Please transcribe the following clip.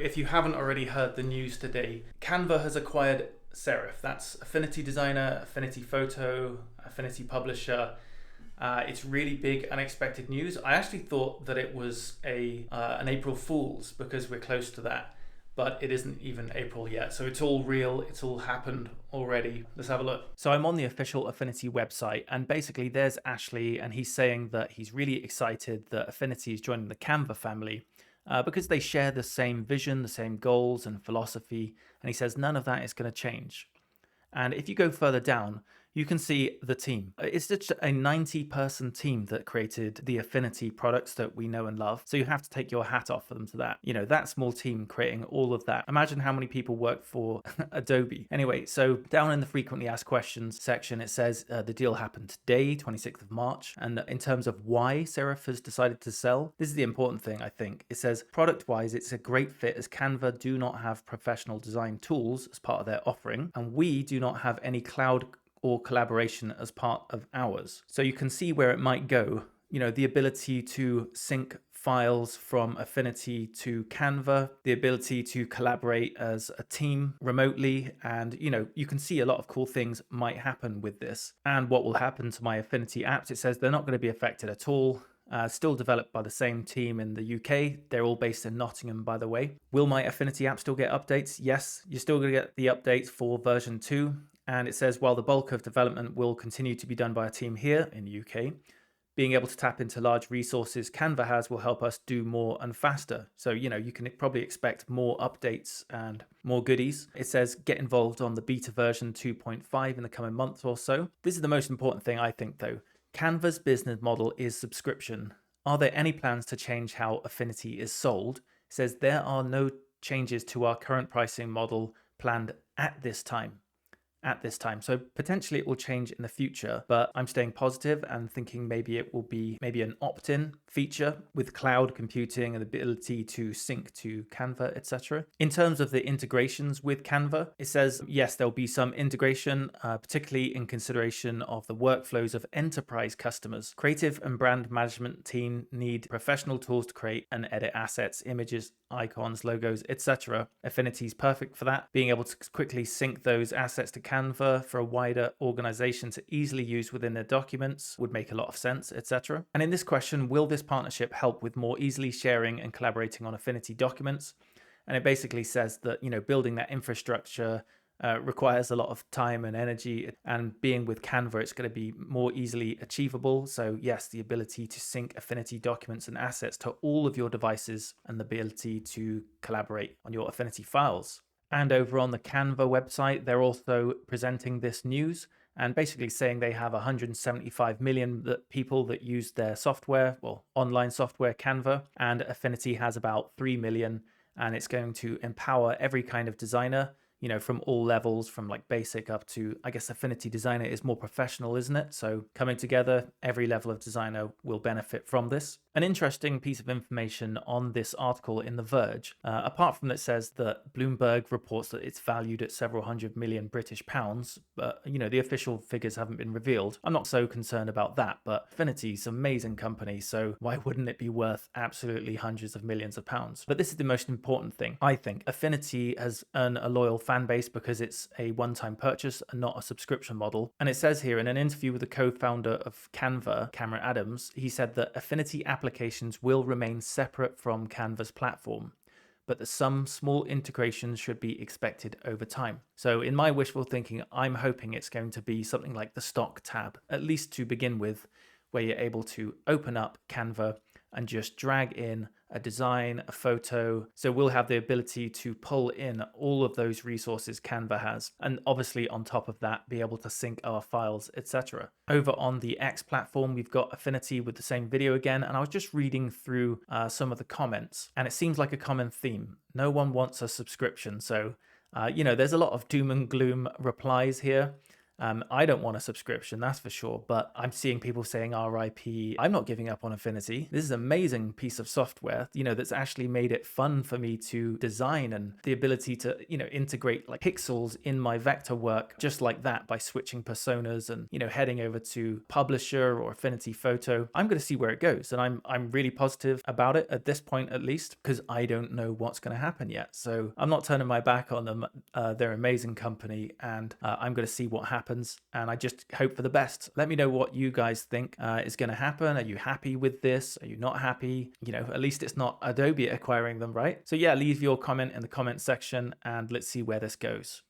If you haven't already heard the news today, Canva has acquired Serif. That's Affinity Designer, Affinity Photo, Affinity Publisher. It's really big, unexpected news. I actually thought that it was an April Fool's because we're close to that, but it isn't even April yet. So it's all real. It's all happened already. Let's have a look. So I'm on the official Affinity website, and basically there's Ashley, and he's saying that he's really excited that Affinity is joining the Canva family. Because they share the same vision, the same goals and philosophy, and he says none of that is going to change. And if you go further down, you can see the team. It's just a 90-person team that created the Affinity products that we know and love. So you have to take your hat off for them to that. You know, that small team creating all of that. Imagine how many people work for Adobe. Anyway, so down in the frequently asked questions section, it says the deal happened today, 26th of March. And in terms of why Serif has decided to sell, this is the important thing, I think. It says product-wise, it's a great fit as Canva do not have professional design tools as part of their offering, and we do not have any cloud or collaboration as part of ours. So you can see where it might go. You know, the ability to sync files from Affinity to Canva, the ability to collaborate as a team remotely, and you know, you can see a lot of cool things might happen with this. And what will happen to my Affinity apps, it says they're not going to be affected at all. Still developed by the same team in the UK. They're all based in Nottingham, by the way. Will my Affinity app still get updates? Yes, you're still going to get the updates for version 2. And it says, while the bulk of development will continue to be done by a team here in the UK, being able to tap into large resources Canva has will help us do more and faster. So, you know, you can probably expect more updates and more goodies. It says get involved on the beta version 2.5 in the coming months or so. This is the most important thing, I think, though. Canva's business model is subscription. Are there any plans to change how Affinity is sold? It says there are no changes to our current pricing model planned at this time. So potentially it will change in the future, but I'm staying positive and thinking maybe it will be an opt-in feature with cloud computing and the ability to sync to Canva, etc. In terms of the integrations with Canva, it says yes, there'll be some integration, particularly in consideration of the workflows of enterprise customers. Creative and brand management team need professional tools to create and edit assets, images, icons, logos, etc. Affinity is perfect for that. Being able to quickly sync those assets to Canva for a wider organization to easily use within their documents would make a lot of sense, etc. And in this question, will this partnership help with more easily sharing and collaborating on Affinity documents? And it basically says that, you know, building that infrastructure requires a lot of time and energy, and being with Canva, it's going to be more easily achievable. So yes, the ability to sync Affinity documents and assets to all of your devices and the ability to collaborate on your Affinity files. And over on the Canva website, they're also presenting this news and basically saying they have 175 million people that use their software, well, online software, Canva, and Affinity has about 3 million, and it's going to empower every kind of designer, you know, from all levels, from like basic up to, I guess Affinity Designer is more professional, isn't it? So coming together, every level of designer will benefit from this. An interesting piece of information on this article in The Verge, apart from that, it says that Bloomberg reports that it's valued at several hundred million British pounds, but you know, the official figures haven't been revealed. I'm not so concerned about that, but Affinity's an amazing company, so why wouldn't it be worth absolutely hundreds of millions of pounds? But this is the most important thing, I think. Affinity has earned a loyal fan base because it's a one-time purchase and not a subscription model. And it says here in an interview with the co-founder of Canva, Cameron Adams, he said that Affinity applications will remain separate from Canva's platform, but that some small integrations should be expected over time. So in my wishful thinking, I'm hoping it's going to be something like the stock tab, at least to begin with, where you're able to open up Canva and just drag in a design, a photo. So we'll have the ability to pull in all of those resources Canva has. And obviously on top of that, be able to sync our files, etc. Over on the X platform, we've got Affinity with the same video again. And I was just reading through some of the comments, and it seems like a common theme. No one wants a subscription. So, you know, there's a lot of doom and gloom replies here. I don't want a subscription, that's for sure, but I'm seeing people saying RIP. I'm not giving up on Affinity. This is an amazing piece of software, that's actually made it fun for me to design, and the ability to, integrate like pixels in my vector work just like that by switching personas and, heading over to Publisher or Affinity Photo. I'm going to see where it goes, and I'm really positive about it at this point, at least, because I don't know what's going to happen yet. So I'm not turning my back on them. They're an amazing company, and I'm going to see what happens, and I just hope for the best. Let me know what you guys think is going to happen. Are you happy with this? Are you not happy? At least it's not Adobe acquiring them, right? So yeah, leave your comment in the comment section, and let's see where this goes.